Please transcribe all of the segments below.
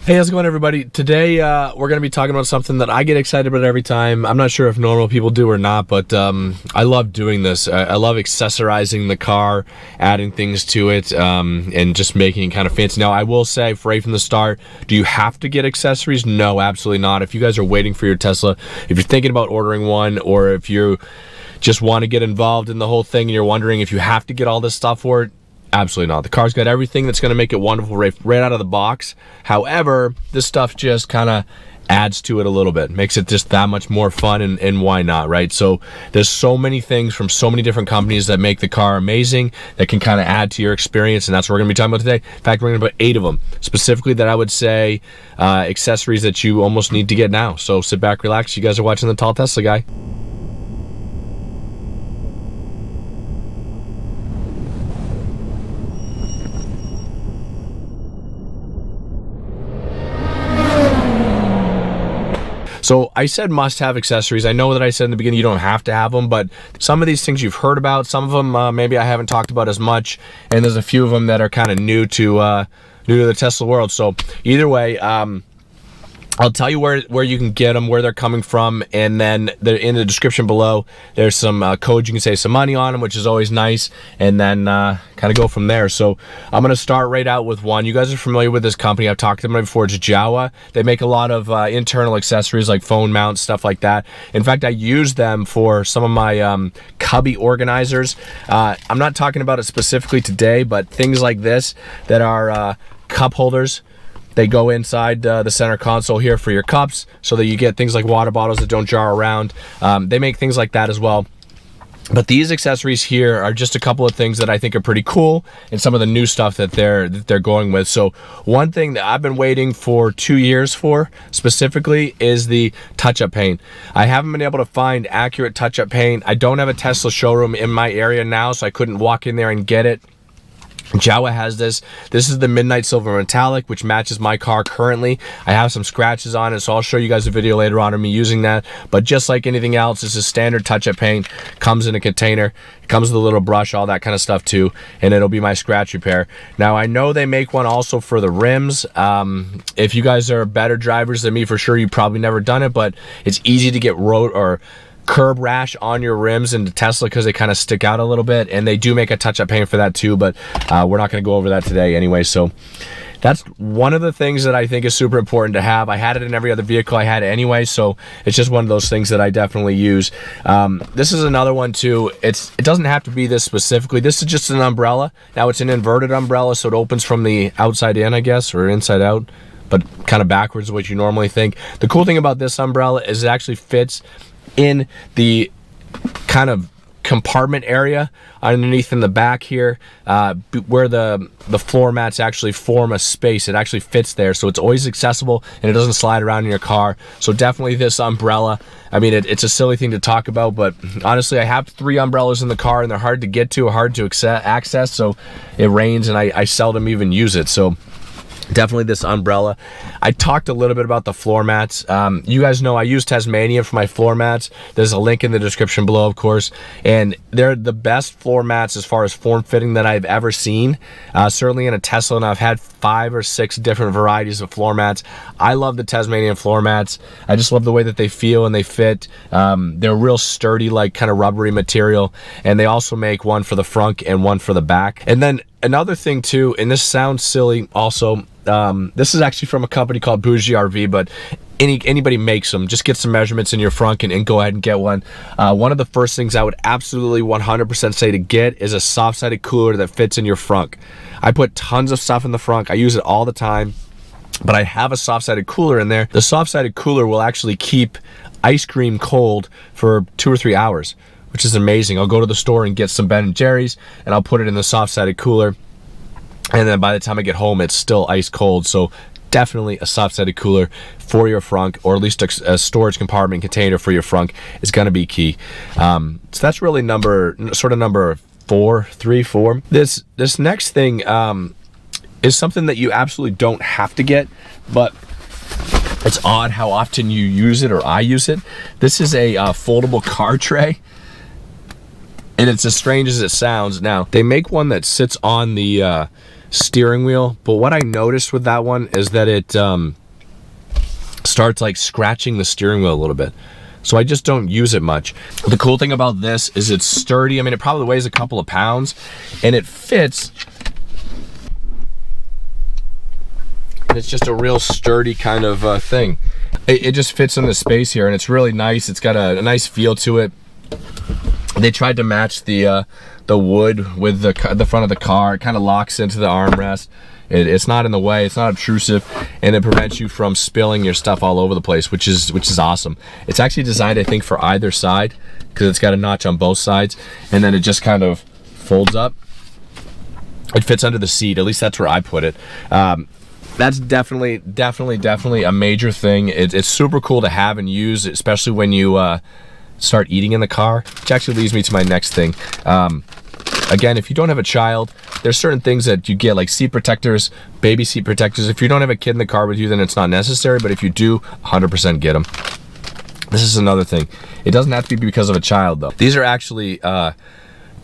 Hey, how's it going, everybody? Today we're going to be talking about something that I get excited about every time. I'm not sure if normal people do or not, but I love doing this. I love accessorizing the car, adding things to it, and just making it kind of fancy. Now, I will say right from the start, do you have to get accessories? No, absolutely not. If you guys are waiting for your Tesla, if you're thinking about ordering one, or if you just want to get involved in the whole thing and you're wondering if you have to get all this stuff for it, absolutely not. The car's got everything that's going to make it wonderful right out of the box. However, this stuff just kind of adds to it a little bit, makes it just that much more fun, and why not, right? So there's so many things from so many different companies that make the car amazing, that can kind of add to your experience, and that's what we're going to be talking about today. In fact, we're going to put 8 of them specifically that I would say accessories that you almost need to get now. So sit back, relax. You guys are watching The Tall Tesla Guy. So I said must-have accessories. I know that I said in the beginning you don't have to have them, but some of these things you've heard about. Some of them maybe I haven't talked about as much, and there's a few of them that are kind of new to the Tesla world. So either way, I'll tell you where you can get them, where they're coming from, and then in the description below, there's some codes you can save some money on them, which is always nice, and then kind of go from there. So I'm going to start right out with one. You guys are familiar with this company. I've talked to them before. It's Jowua. They make a lot of internal accessories like phone mounts, stuff like that. In fact, I use them for some of my cubby organizers. I'm not talking about it specifically today, but things like this that are cup holders. They go inside the center console here for your cups, so that you get things like water bottles that don't jar around. They make things like that as well. But these accessories here are just a couple of things that I think are pretty cool, and some of the new stuff that they're going with. So one thing that I've been waiting for 2 years for specifically is the touch-up paint. I haven't been able to find accurate touch-up paint. I don't have a Tesla showroom in my area now, so I couldn't walk in there and get it. Jowua has this. This is the Midnight Silver Metallic, which matches my car currently. I have some scratches on it, so I'll show you guys a video later on of me using that. But just like anything else, this is standard touch-up paint. Comes in a container. It comes with a little brush, all that kind of stuff too, and it'll be my scratch repair. Now, I know they make one also for the rims. If you guys are better drivers than me, for sure, you've probably never done it, but it's easy to get road or curb rash on your rims in the Tesla because they kind of stick out a little bit, and they do make a touch-up paint for that too, but we're not going to go over that today anyway. So that's one of the things that I think is super important to have. I had it in every other vehicle I had anyway, so it's just one of those things that I definitely use. This is another one too. It doesn't have to be this specifically. This is just an umbrella. Now, it's an inverted umbrella, so it opens from the outside in, I guess, or inside out, but kind of backwards of what you normally think. The cool thing about this umbrella is it actually fits in the kind of compartment area underneath in the back here, where the floor mats actually form a space. It actually fits there, so it's always accessible and it doesn't slide around in your car. So definitely this umbrella. I mean, it's a silly thing to talk about, but honestly, I have 3 umbrellas in the car, and they're hard to get to, hard to access, so it rains and I seldom even use it. So definitely this umbrella. I talked a little bit about the floor mats. You guys know I use Tesmanian for my floor mats. There's a link in the description below, of course, and they're the best floor mats as far as form fitting that I've ever seen, certainly in a Tesla, and I've had 5 or 6 different varieties of floor mats. I love the Tesmanian floor mats. I just love the way that they feel and they fit. They're real sturdy, like kind of rubbery material, and they also make one for the front and one for the back. And then another thing too, and this sounds silly also, this is actually from a company called Bougie RV, but anybody makes them. Just get some measurements in your front and go ahead and get one. One of the first things I would absolutely 100% say to get is a soft-sided cooler that fits in your front. I put tons of stuff in the front. I use it all the time, but I have a soft-sided cooler in there. The soft-sided cooler will actually keep ice cream cold for 2 or 3 hours, which is amazing. I'll go to the store and get some Ben & Jerry's, and I'll put it in the soft-sided cooler, and then by the time I get home, it's still ice cold. So definitely a soft-sided cooler for your frunk, or at least a storage compartment container for your frunk, is going to be key. So that's really number 4. This next thing is something that you absolutely don't have to get, but it's odd how often you use it, or I use it. This is a foldable car tray. And it's as strange as it sounds. Now, they make one that sits on the steering wheel, but what I noticed with that one is that it starts like scratching the steering wheel a little bit. So I just don't use it much. The cool thing about this is it's sturdy. I mean, it probably weighs a couple of pounds, and it fits. It's just a real sturdy kind of thing. It just fits in the space here, and it's really nice. It's got a nice feel to it. They tried to match the wood with the front of the car. It kind of locks into the armrest. It's not in the way, it's not obtrusive, and it prevents you from spilling your stuff all over the place, which is awesome. It's actually designed, I think, for either side, because it's got a notch on both sides, and then it just kind of folds up. It fits under the seat, at least that's where I put it. That's definitely a major thing. It's super cool to have and use, especially when you start eating in the car, which actually leads me to my next thing. Again, if you don't have a child, there's certain things that you get, like seat protectors, baby seat protectors. If you don't have a kid in the car with you, then it's not necessary, but if you do, 100% get them. This is another thing. It doesn't have to be because of a child, though. These are actually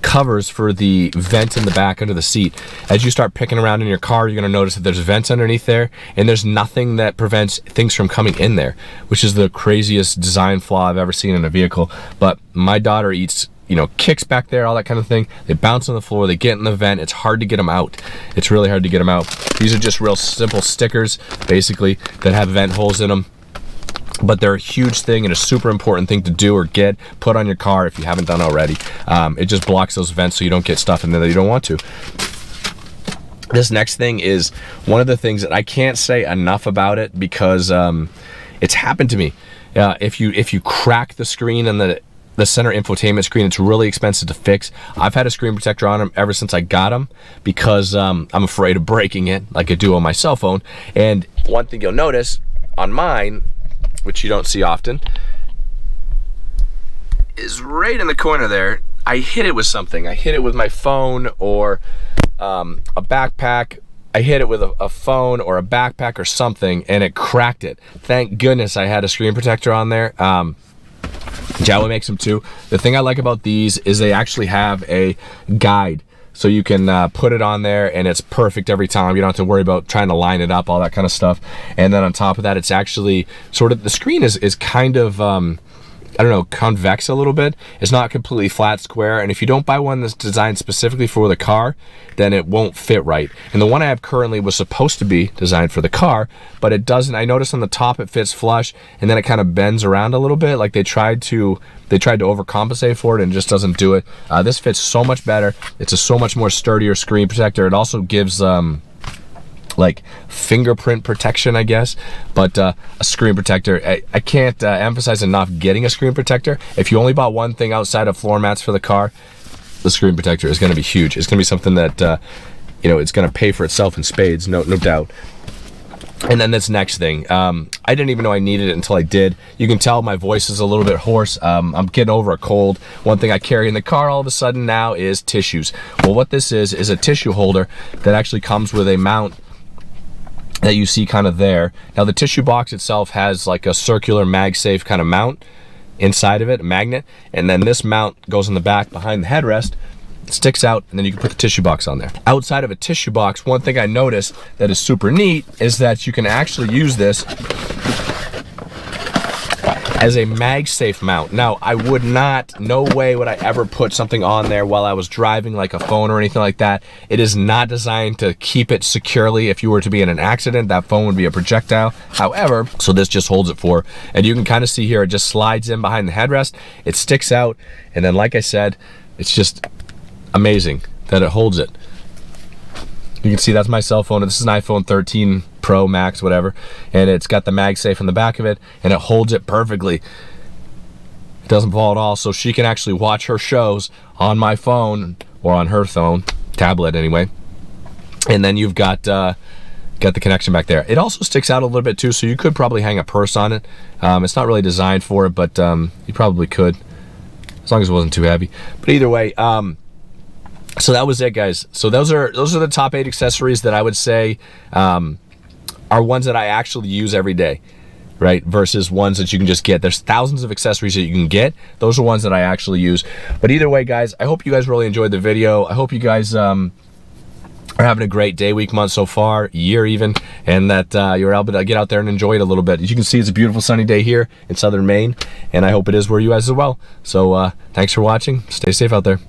covers for the vent in the back under the seat. As you start picking around in your car, you're gonna notice that there's vents underneath there, and there's nothing that prevents things from coming in there, which is the craziest design flaw I've ever seen in a vehicle. But my daughter eats, you know, kicks back there, all that kind of thing. They bounce on the floor, they get in the vent. It's hard to get them out. It's really hard to get them out. These are just real simple stickers, basically, that have vent holes in them. But they're a huge thing and a super important thing to do or put on your car if you haven't done already. It just blocks those vents so you don't get stuff in there that you don't want to. This next thing is one of the things that I can't say enough about it, because it's happened to me. If you crack the screen and the center infotainment screen, it's really expensive to fix. I've had a screen protector on them ever since I got them, because I'm afraid of breaking it like I do on my cell phone. And one thing you'll notice on mine, which you don't see often, is right in the corner there. I hit it with something. I hit it with my phone or a backpack. I hit it with a phone or a backpack or something, and it cracked it. Thank goodness I had a screen protector on there. Jowua makes them too. The thing I like about these is they actually have a guide, so you can put it on there and it's perfect every time. You don't have to worry about trying to line it up, all that kind of stuff. And then on top of that, it's actually sort of, the screen is kind of I don't know, convex a little bit. It's not completely flat square, and if you don't buy one that's designed specifically for the car, then it won't fit right. And the one I have currently was supposed to be designed for the car, but it doesn't. I noticed on the top it fits flush, and then it kind of bends around a little bit, like they tried to overcompensate for it, and it just doesn't do it. This fits so much better. It's a so much more sturdier screen protector. It also gives like fingerprint protection, I guess, but a screen protector. I can't emphasize enough getting a screen protector. If you only bought one thing outside of floor mats for the car, the screen protector is going to be huge. It's going to be something that you know, it's going to pay for itself in spades, no doubt. And then this next thing, I didn't even know I needed it until I did. You can tell my voice is a little bit hoarse. I'm getting over a cold. One thing I carry in the car all of a sudden now is tissues. Well, what this is a tissue holder that actually comes with a mount that you see kind of there. Now the tissue box itself has like a circular MagSafe kind of mount inside of it, a magnet, and then this mount goes in the back behind the headrest, sticks out, and then you can put the tissue box on there. Outside of a tissue box, one thing I noticed that is super neat is that you can actually use this as a MagSafe mount. Now, I would not, no way would I ever put something on there while I was driving, like a phone or anything like that. It is not designed to keep it securely. If you were to be in an accident, that phone would be a projectile. However, so this just holds it for, and you can kind of see here, it just slides in behind the headrest, it sticks out, and then like I said, it's just amazing that it holds it. You can see that's my cell phone, and this is an iPhone 13 Pro Max, whatever, and it's got the MagSafe in the back of it, and it holds it perfectly. It doesn't fall at all, so she can actually watch her shows on my phone, or on her phone, tablet anyway. And then you've got the connection back there. It also sticks out a little bit too, so you could probably hang a purse on it. It's not really designed for it, but you probably could, as long as it wasn't too heavy. But either way, so that was it, guys. So those are the top 8 accessories that I would say are ones that I actually use every day, right? Versus ones that you can just get. There's thousands of accessories that you can get. Those are ones that I actually use. But either way, guys, I hope you guys really enjoyed the video. I hope you guys are having a great day, week, month so far, year even, and that you're able to get out there and enjoy it a little bit. As you can see, it's a beautiful sunny day here in southern Maine, and I hope it is where you guys as well. So thanks for watching. Stay safe out there.